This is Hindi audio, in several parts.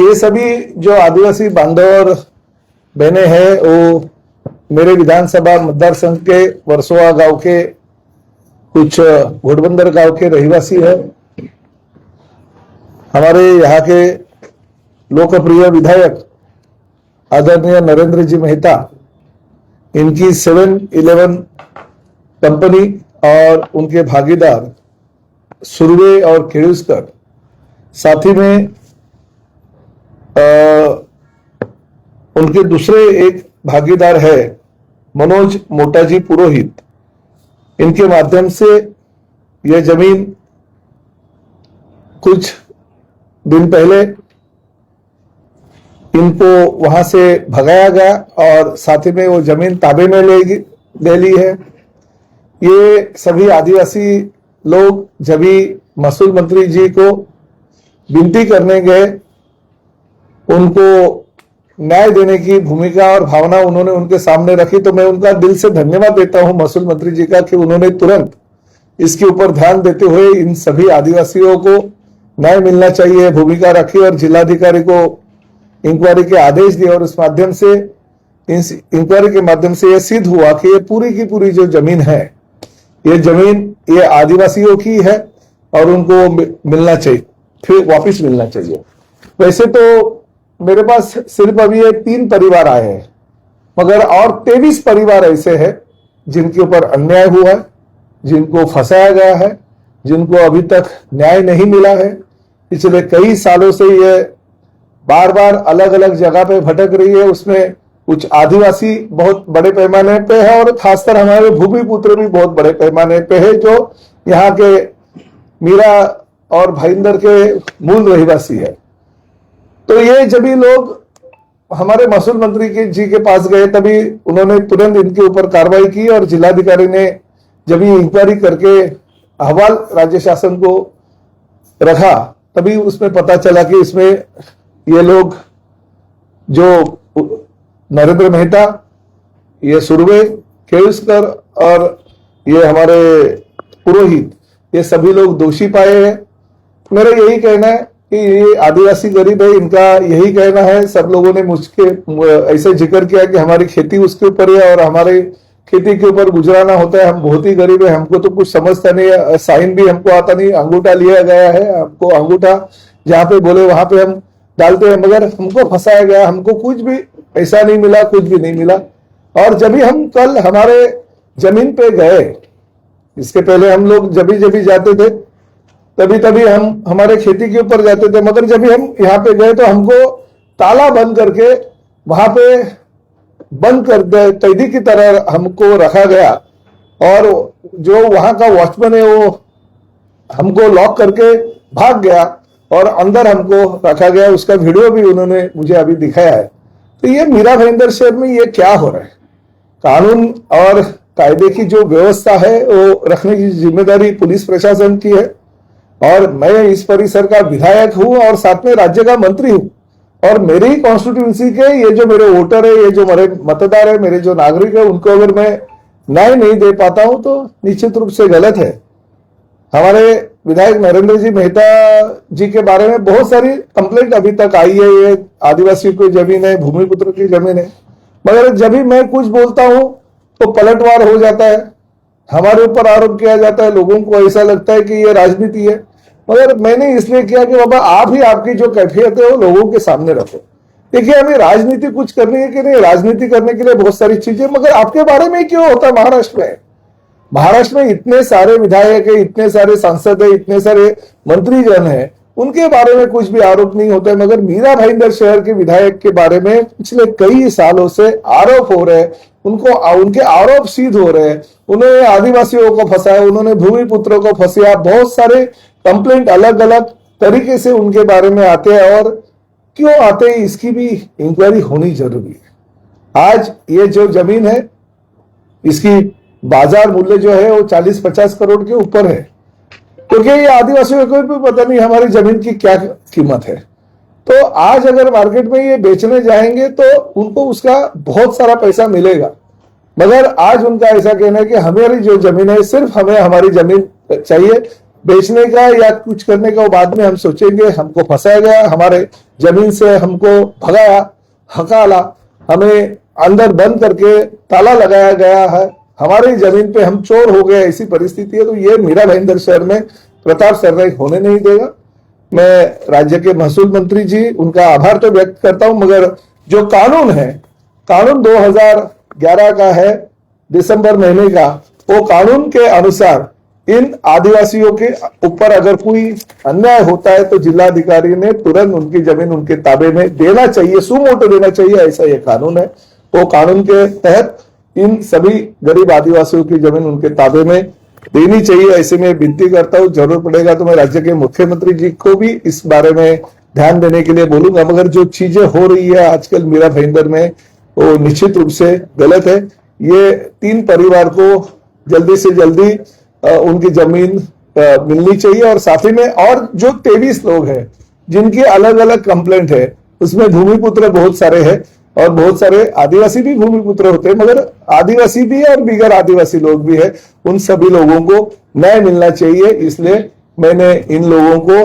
ये सभी जो आदिवासी बांधव और बहनें हैं वो मेरे विधानसभा मतदार संघ के वर्सोवा गांव के कुछ घोड़बंदर गांव के रहवासी है। हमारे यहाँ के लोकप्रिय विधायक आदरणीय नरेंद्र जी मेहता, इनकी 7-Eleven कंपनी और उनके भागीदार सुरवे और केळुस्कर, साथ ही में उनके दूसरे एक भागीदार है मनोज मोटाजी पुरोहित। इनके माध्यम से यह जमीन कुछ दिन पहले इनको वहां से भगाया गया और साथ ही में वो जमीन ताबे में ले ली है। ये सभी आदिवासी लोग जब भी महसूल मंत्री जी को विनती करने गए, उनको न्याय देने की भूमिका और भावना उन्होंने उनके सामने रखी, तो मैं उनका दिल से धन्यवाद देता हूं महसूल मंत्री जी का कि उन्होंने तुरंत इसके ऊपर ध्यान देते हुए इन सभी आदिवासियों को न्याय मिलना चाहिए भूमिका रखी और जिलाधिकारी को इंक्वायरी के आदेश दिए। और इस माध्यम से इस इंक्वायरी के माध्यम से यह सिद्ध हुआ कि ये पूरी की पूरी जो जमीन है, ये जमीन ये आदिवासियों की है और उनको मिलना चाहिए, फिर वापिस मिलना चाहिए। वैसे तो मेरे पास सिर्फ अभी ये 3 परिवार आए हैं, मगर और 23 परिवार ऐसे हैं जिनके ऊपर अन्याय हुआ है, जिनको फंसाया गया है, जिनको अभी तक न्याय नहीं मिला है। पिछले कई सालों से ये बार बार अलग अलग जगह पे भटक रही है। उसमें कुछ आदिवासी बहुत बड़े पैमाने पे है और खासकर हमारे भूमिपुत्र भी बहुत बड़े पैमाने पे है, जो यहाँ के मीरा और भाईंदर के मूल रहवासी है। तो ये जब भी लोग हमारे महसूल मंत्री जी के पास गए, तभी उन्होंने तुरंत इनके ऊपर कार्रवाई की और जिलाधिकारी ने जब ये इंक्वायरी करके अहवाल राज्य शासन को रखा, तभी उसमें पता चला कि इसमें ये लोग जो नरेंद्र मेहता, ये सुरवे, केळुस्कर और ये हमारे पुरोहित, ये सभी लोग दोषी पाए हैं। मेरा यही कहना है कि ये आदिवासी गरीब है, इनका यही कहना है। सब लोगों ने मुझके ऐसे जिक्र किया कि हमारी खेती उसके ऊपर है और हमारे खेती के ऊपर गुजराना होता है, हम बहुत ही गरीब है, हमको तो कुछ समझता नहीं है, साइन भी हमको आता नहीं, अंगूठा लिया गया है, हमको अंगूठा जहाँ पे बोले वहां पे हम डालते हैं, मगर हमको फंसाया गया, हमको कुछ भी ऐसा नहीं मिला, कुछ भी नहीं मिला। और जब भी हम कल हमारे जमीन पे गए, इसके पहले हम लोग जब भी जाते थे तभी हम हमारे खेती के ऊपर जाते थे, मगर जब भी हम यहाँ पे गए तो हमको ताला बंद करके वहां पे बंद कर दे, कैदी की तरह हमको रखा गया। और जो वहां का वॉचमैन है वो हमको लॉक करके भाग गया और अंदर हमको रखा गया। उसका वीडियो भी उन्होंने मुझे अभी दिखाया है। तो ये मीरा भाईंदर शहर में ये क्या हो रहा है? कानून और कायदे की जो व्यवस्था है वो रखने की जिम्मेदारी पुलिस प्रशासन की है, और मैं इस परिसर का विधायक हूं और साथ में राज्य का मंत्री हूं, और मेरी ही कॉन्स्टिट्यूंसी के ये जो मेरे वोटर है, ये जो मेरे मतदार है, मेरे जो नागरिक है, उनको अगर मैं न्याय नहीं दे पाता हूं तो निश्चित रूप से गलत है। हमारे विधायक नरेंद्र जी मेहता जी के बारे में बहुत सारी कंप्लेंट अभी तक आई है, ये आदिवासियों की जमीन है, भूमिपुत्र की जमीन है, मगर जब भी मैं कुछ बोलता हूं तो पलटवार हो जाता है, हमारे ऊपर आरोप किया जाता है। लोगों को ऐसा लगता है कि ये राजनीति है, मगर मैंने इसलिए किया कि बाबा आप ही आपकी जो कैफियत है वो लोगों के सामने रखो। देखिए, हमें राजनीति कुछ करनी है कि नहीं, राजनीति करने के लिए बहुत सारी चीजें, मगर आपके बारे में क्यों होता है? महाराष्ट्र में इतने सारे विधायक है, इतने सारे सांसद है, इतने सारे मंत्रीजन है, उनके बारे में कुछ भी आरोप नहीं होता है, मगर मीरा भाईंदर शहर के विधायक के बारे में पिछले कई सालों से आरोप हो रहे हैं, उनके आरोप सिद्ध हो रहे हैं। उन्होंने आदिवासियों को फंसाया, उन्होंने भूमिपुत्रों को फंसाया, बहुत सारे कंप्लेंट अलग अलग तरीके से उनके बारे में आते हैं, और क्यों आते हैं इसकी भी इंक्वायरी होनी जरूरी है। आज ये जो जमीन है, इसकी बाजार मूल्य जो है वो 40-50 करोड़ के ऊपर है, क्योंकि ये आदिवासियों को भी पता नहीं हमारी जमीन की क्या कीमत है। तो आज अगर मार्केट में ये बेचने जाएंगे तो उनको उसका बहुत सारा पैसा मिलेगा, मगर आज उनका ऐसा कहना है कि हमारी जो जमीन है, सिर्फ हमें हमारी जमीन चाहिए, बेचने का या कुछ करने का वो बाद में हम सोचेंगे। हमको फंसाया गया, हमारे जमीन से हमको भगाया, हकाला, हमें अंदर बंद करके ताला लगाया गया है, हमारी जमीन पे हम चोर हो गए, ऐसी परिस्थिति है। तो ये मीरा भाईंदर शहर में प्रताप सरनाईक होने नहीं देगा। मैं राज्य के महसूल मंत्री जी, उनका आभार तो व्यक्त करता हूं, मगर जो कानून है, कानून 2011 का है, दिसंबर महीने का, वो कानून के अनुसार इन आदिवासियों के ऊपर अगर कोई अन्याय होता है तो जिलाधिकारी ने तुरंत उनकी जमीन उनके ताबे में देना चाहिए, सुमोटो देना चाहिए, ऐसा ये कानून है। वो कानून के तहत इन सभी गरीब आदिवासियों की जमीन उनके ताबे में देनी चाहिए। ऐसे में विनती करता हूं, जरूरत पड़ेगा तो मैं राज्य के मुख्यमंत्री जी को भी इस बारे में ध्यान देने के लिए बोलूंगा। मगर जो चीजें हो रही है आजकल मीरा भाईंदर में, वो निश्चित रूप से गलत है। ये 3 परिवार को जल्दी से जल्दी उनकी जमीन मिलनी चाहिए। और साथ ही में और जो 23 लोग हैं जिनकी अलग अलग कंप्लेंट है, उसमें भूमिपुत्र बहुत सारे हैं और बहुत सारे आदिवासी भी भूमिपुत्र होते हैं, मगर आदिवासी भी है और बिगर आदिवासी लोग भी है। उन सभी लोगों को न्याय मिलना चाहिए। इसलिए मैंने इन लोगों को,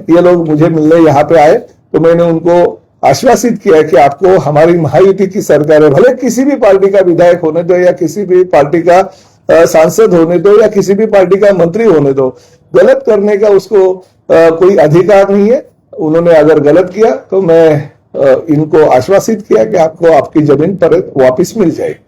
ये लोग मुझे मिलने यहाँ पे आए तो मैंने उनको आश्वासित किया कि आपको हमारी महायुति की सरकार है, भले किसी भी पार्टी का विधायक होने दो या किसी भी पार्टी का सांसद होने दो या किसी भी पार्टी का मंत्री होने दो, गलत करने का उसको कोई अधिकार नहीं है। उन्होंने अगर गलत किया तो मैं इनको आश्वासित किया कि आपको आपकी जमीन पर वापस मिल जाएगी।